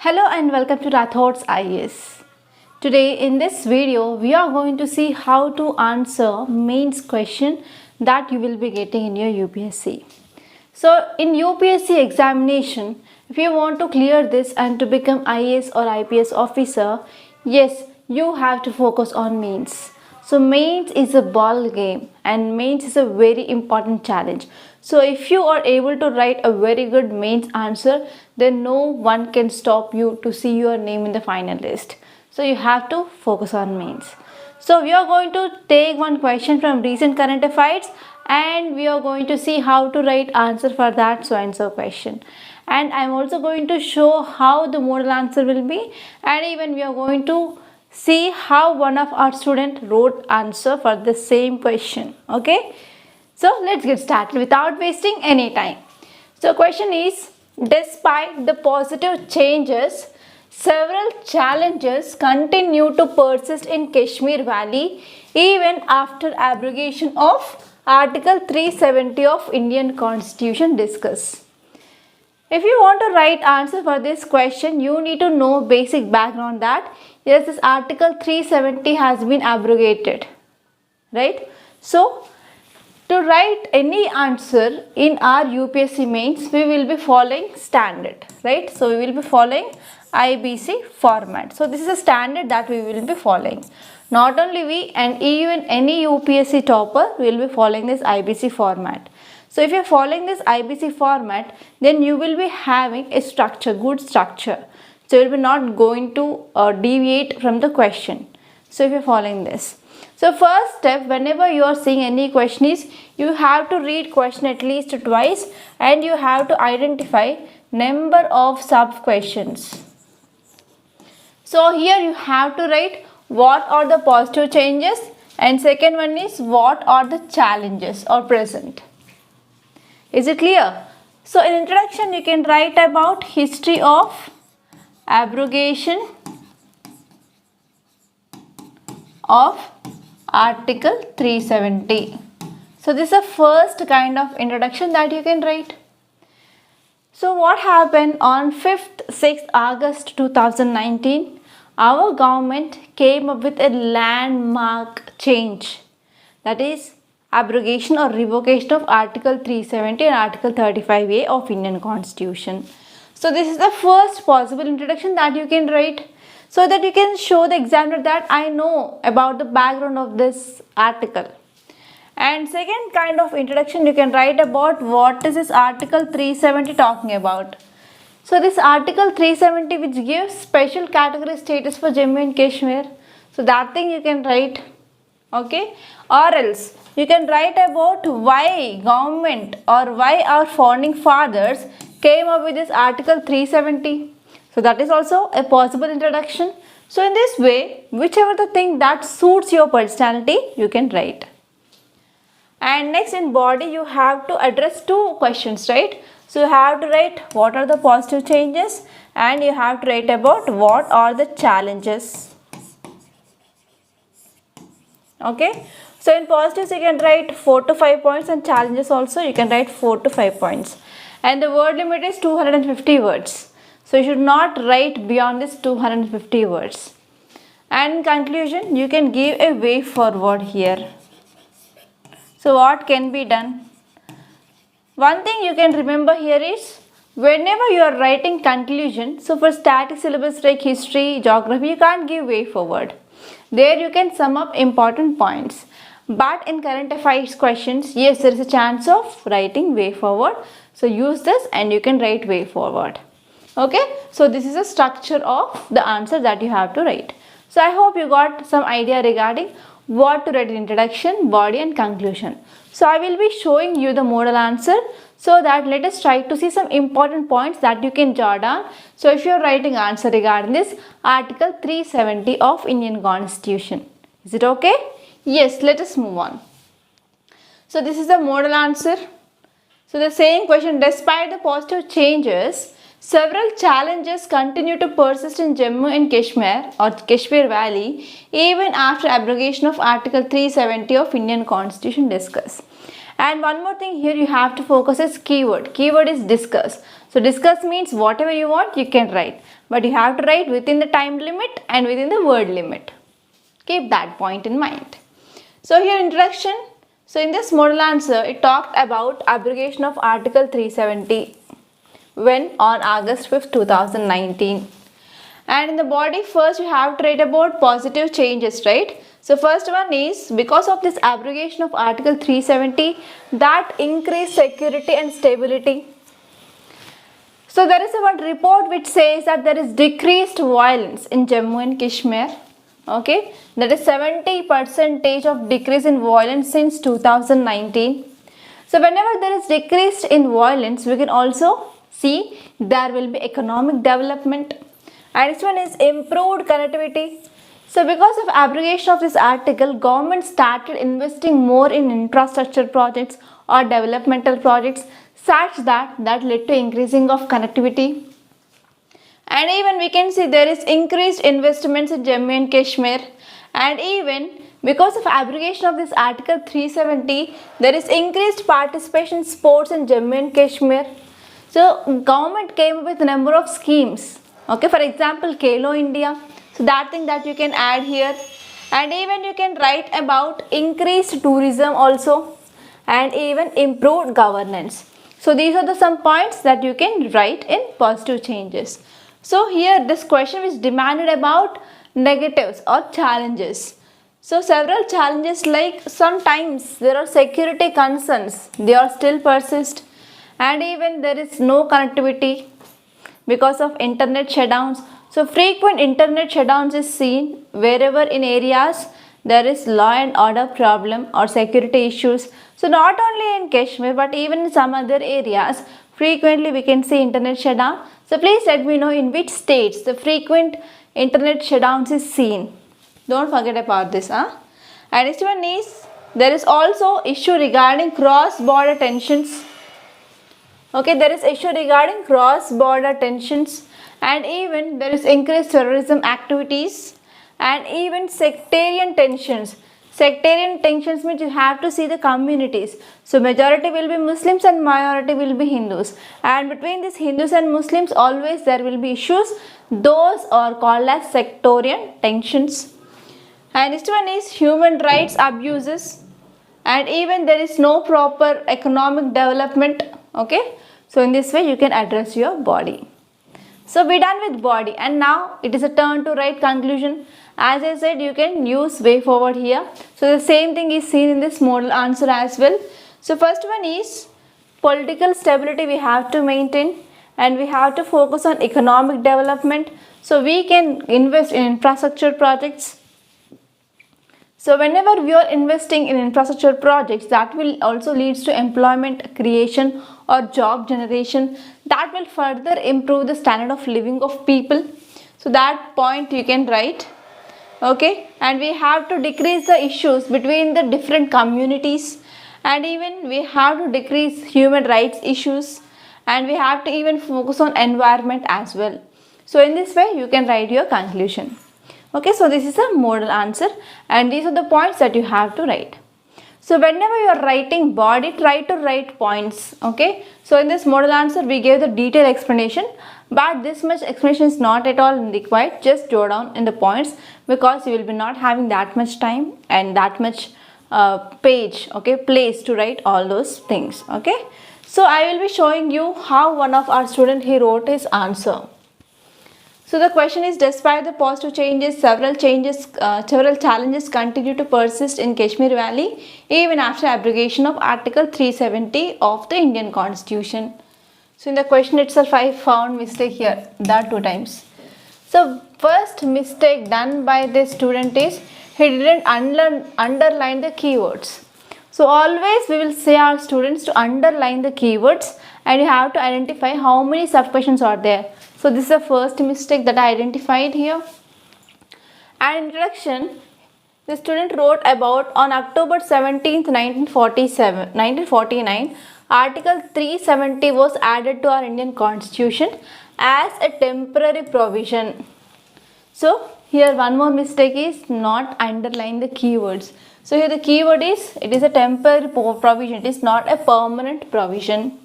Hello and welcome to Rathod's IAS. Today in this video we are going to see how to answer mains question that you will be getting in your UPSC. So in UPSC examination, if you want to clear this and to become IAS or IPS officer, yes, you have to focus on mains. So mains is a ball game and mains is a very important challenge. So if you are able to write a very good mains answer, then no one can stop you to see your name in the final list. So you have to focus on mains. So we are going to take one question from recent current affairs and we are going to see how to write answer for that so and so question. And I am also going to show how the model answer will be, and even we are going to see how one of our student wrote answer for the same question. Okay, so let's get started without wasting any time. So question is, despite the positive changes, several challenges continue to persist in Kashmir Valley even after abrogation of Article 370 of Indian Constitution. Discuss. If you want to write answer for this question, you need to know basic background that yes, this Article 370 has been abrogated, right? So to write any answer in our UPSC mains, we will be following standard, right? So we will be following IBC format. So this is a standard that we will be following. Not only we, and even any UPSC topper will be following this IBC format. So if you are following this IBC format, then you will be having a structure, good structure. So you will be not going to deviate from the question. So if you are following this. So first step, whenever you are seeing any question is, you have to read question at least twice and you have to identify number of sub questions. So here you have to write what are the positive changes, and second one is what are the challenges or present. Is it clear? So in introduction you can write about history of abrogation of Article 370. So this is the first kind of introduction that you can write. So what happened on 6th August 2019? Our government came up with a landmark change, that is abrogation or revocation of Article 370 and Article 35A of Indian Constitution. So this is the first possible introduction that you can write, so that you can show the examiner that I know about the background of this article. And second kind of introduction you can write about what is this Article 370 talking about. So this Article 370 which gives special category status for Jammu and Kashmir. So that thing you can write. Okay, or else you can write about why government or why our founding fathers came up with this Article 370. So that is also a possible introduction. So in this way, whichever the thing that suits your personality, you can write. And next in body, you have to address two questions, right? So you have to write what are the positive changes and you have to write about what are the challenges. Okay. So in positives you can write 4 to 5 points, and challenges also you can write 4 to 5 points. And the word limit is 250 words. So you should not write beyond this 250 words. And in conclusion, you can give a way forward here. So what can be done? One thing you can remember here is, whenever you are writing conclusion, so for static syllabus like history, geography, you can't give way forward. There you can sum up important points. But in current affairs questions, yes, there is a chance of writing way forward. So use this and you can write way forward. Okay, so this is a structure of the answer that you have to write. So I hope you got some idea regarding what to write in introduction, body and conclusion. So I will be showing you the model answer, so that let us try to see some important points that you can jot down. So if you are writing answer regarding this Article 370 of Indian Constitution, is it okay? Yes, let us move on. So this is the model answer. So the same question, despite the positive changes, several challenges continue to persist in Jammu and Kashmir or Kashmir Valley even after abrogation of Article 370 of Indian Constitution. Discuss. And one more thing here you have to focus is keyword. Keyword is discuss. So discuss means whatever you want you can write, but you have to write within the time limit and within the word limit. Keep that point in mind. So here introduction. So in this model answer it talked about abrogation of Article 370 when on August 5th 2019. And in the body first you have to write about positive changes, right? So first one is because of this abrogation of Article 370 that increased security and stability. So there is one report which says that there is decreased violence in Jammu and Kashmir. Okay, that is 70% of decrease in violence since 2019. So whenever there is decreased in violence, we can also see there will be economic development. And this one is improved connectivity. So because of abrogation of this article, government started investing more in infrastructure projects or developmental projects such that led to increasing of connectivity. And even we can see there is increased investments in Jammu and Kashmir. And even because of abrogation of this Article 370, there is increased participation in sports in Jammu and Kashmir. So government came up with a number of schemes. Okay, for example, Khelo India. So that thing that you can add here. And even you can write about increased tourism also and even improved governance. So these are the some points that you can write in positive changes. So here this question is demanded about negatives or challenges. So several challenges like sometimes there are security concerns, they are still persist, and even there is no connectivity because of internet shutdowns. So frequent internet shutdowns is seen wherever in areas there is law and order problem or security issues. So not only in Kashmir but even in some other areas frequently we can see internet shutdown. So please let me know in which states the frequent internet shutdowns is seen. Don't forget about this. And next one is there is also issue regarding cross-border tensions. Okay, there is issue regarding cross-border tensions, and even there is increased terrorism activities and even sectarian tensions. Sectarian tensions means you have to see the communities. So majority will be Muslims and minority will be Hindus. And between these Hindus and Muslims always there will be issues. Those are called as sectarian tensions. And next one is human rights abuses. And even there is no proper economic development. Okay. So in this way you can address your body. So we're done with body and now it is a turn to write conclusion. As I said, you can use way forward here. So the same thing is seen in this model answer as well. So first one is political stability we have to maintain and we have to focus on economic development. So we can invest in infrastructure projects. So whenever we are investing in infrastructure projects, that will also leads to employment creation or job generation. That will further improve the standard of living of people. So that point you can write. Okay, and we have to decrease the issues between the different communities, and even we have to decrease human rights issues, and we have to even focus on environment as well. So in this way you can write your conclusion. Okay, so this is a model answer and these are the points that you have to write. So whenever you are writing body, try to write points. Okay, so in this model answer we gave the detailed explanation, but this much explanation is not at all required. Just draw down in the points because you will be not having that much time and that much page, okay, place to write all those things. Okay, so I will be showing you how one of our student he wrote his answer. So the question is, despite the positive changes, several challenges continue to persist in Kashmir Valley even after abrogation of Article 370 of the Indian Constitution. So in the question itself I found mistake here, that 2 times. So first mistake done by this student is he didn't underline the keywords. So always we will say our students to underline the keywords and you have to identify how many subquestions are there. So this is the first mistake that I identified here. And introduction, the student wrote about on October 17th, 1949, Article 370 was added to our Indian Constitution as a temporary provision. So here one more mistake is not underline the keywords. So here the keyword is, it is a temporary provision, it is not a permanent provision.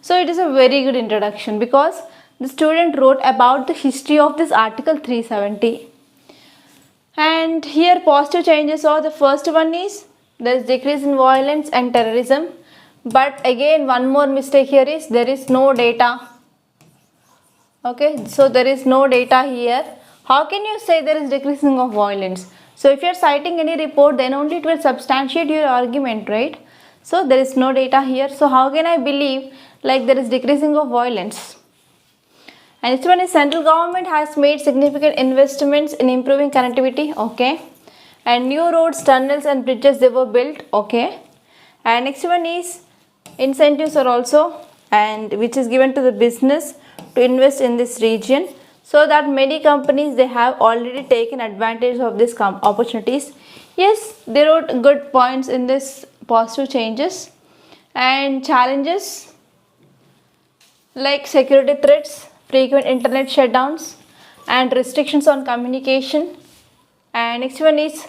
So it is a very good introduction because the student wrote about the history of this article 370. And here positive changes are, the first one is there is decrease in violence and terrorism. But again one more mistake here is there is no data. Okay, so there is no data here. How can you say there is decreasing of violence? So if you are citing any report, then only it will substantiate your argument, right? So there is no data here. So how can I believe like there is decreasing of violence? And this one is central government has made significant investments in improving connectivity. Okay. And new roads, tunnels and bridges they were built. Okay. And next one is incentives are also, and which is given to the business to invest in this region, so that many companies they have already taken advantage of these opportunities. Yes, they wrote good points in this positive changes. And challenges like security threats, frequent internet shutdowns and restrictions on communication. And next one is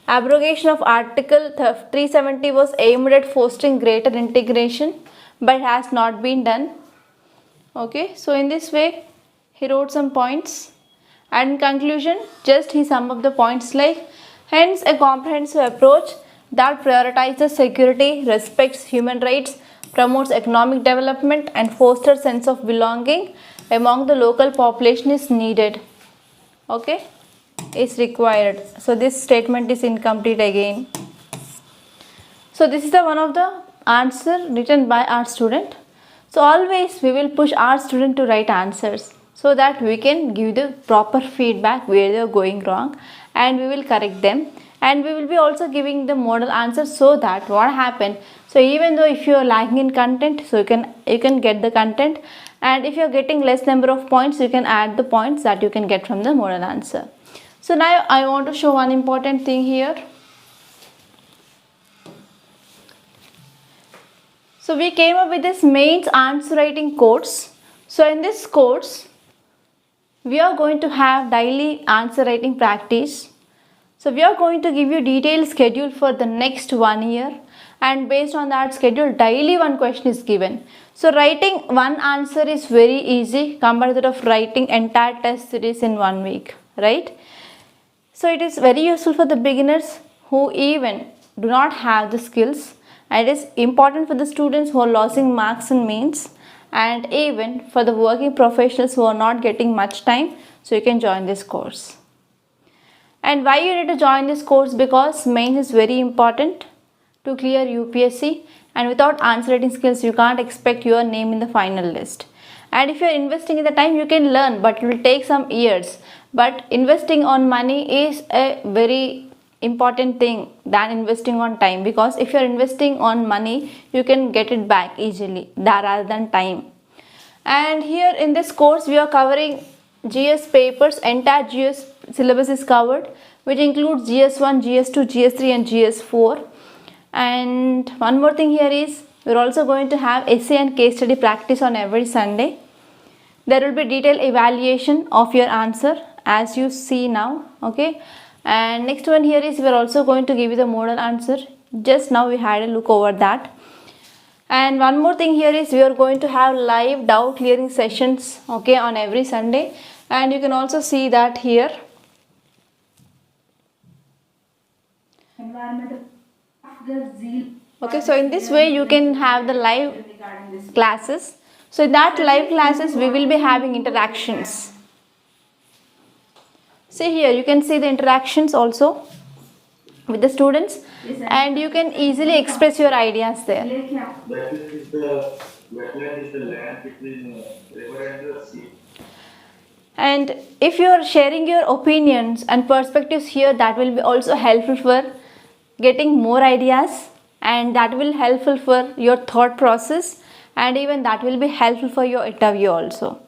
abrogation of article 370 was aimed at fostering greater integration but has not been done. Okay, so in this way he wrote some points, and in conclusion just he summed up the points like, hence a comprehensive approach that prioritizes security, respects human rights, promotes economic development and fosters sense of belonging among the local population is needed. Okay, is required. So this statement is incomplete again. So this is the one of the answer written by our student. So always we will push our student to write answers so that we can give the proper feedback where they are going wrong, and we will correct them. And we will be also giving the model answers, so that what happened, so even though if you are lacking in content, so you can get the content, and if you are getting less number of points, you can add the points that you can get from the model answer. So now I want to show one important thing here. So we came up with this mains answer writing course. So in this course we are going to have daily answer writing practice. So we are going to give you detailed schedule for the next 1 year, and based on that schedule daily one question is given. So writing one answer is very easy compared to that of writing entire test series in 1 week, right? So it is very useful for the beginners who even do not have the skills, and it is important for the students who are losing marks in mains, and even for the working professionals who are not getting much time. So you can join this course. And why you need to join this course? Because mains is very important to clear UPSC, and without answer writing skills you can't expect your name in the final list. And if you are investing in the time, you can learn, but it will take some years. But investing on money is a very important thing than investing on time, because if you are investing on money you can get it back easily rather than time. And here in this course we are covering GS papers. Entire GS syllabus is covered, which includes GS1, GS2, GS3 and GS4. And one more thing here is we are also going to have essay and case study practice on every Sunday. There will be detailed evaluation of your answer as you see now. Okay, and next one here is we are also going to give you the model answer. Just now we had a look over that. And one more thing here is we are going to have live doubt clearing sessions, okay, on every Sunday, and you can also see that here. Okay, so in this way you can have the live classes. So in that live classes we will be having interactions. See here, you can see the interactions also with the students, and you can easily express your ideas there. And if you are sharing your opinions and perspectives here, that will be also helpful for getting more ideas, and that will helpful for your thought process, and even that will be helpful for your interview also.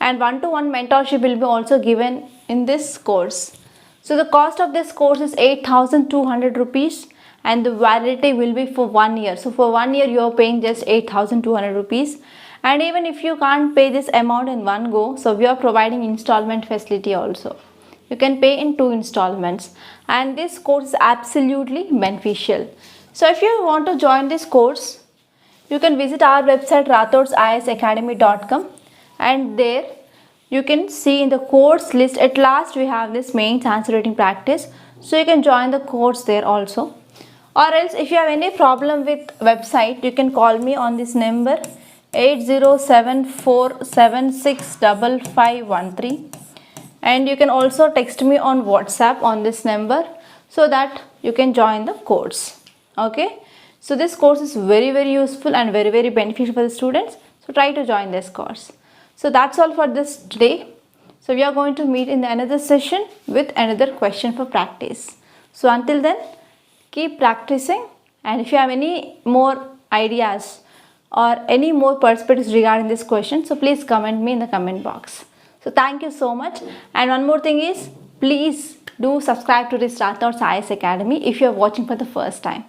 And one-to-one mentorship will be also given in this course. So the cost of this course is 8,200 rupees, and the validity will be for 1 year. So for 1 year you are paying just 8,200 rupees. And even if you can't pay this amount in one go, so we are providing installment facility also. You can pay in 2 installments, and this course is absolutely beneficial. So if you want to join this course, you can visit our website rathodsiasacademy.com, and there you can see in the course list at last we have this mains answer writing practice, so you can join the course there also. Or else if you have any problem with website, you can call me on this number 8074765513, and you can also text me on WhatsApp on this number so that you can join the course. Okay, so this course is very useful and very beneficial for the students, so try to join this course. So that's all for this today. So we are going to meet in another session with another question for practice. So until then, keep practicing, and if you have any more ideas or any more perspectives regarding this question, so please comment me in the comment box. So thank you so much. And one more thing is, please do subscribe to this Rathod's IAS Academy if you are watching for the first time.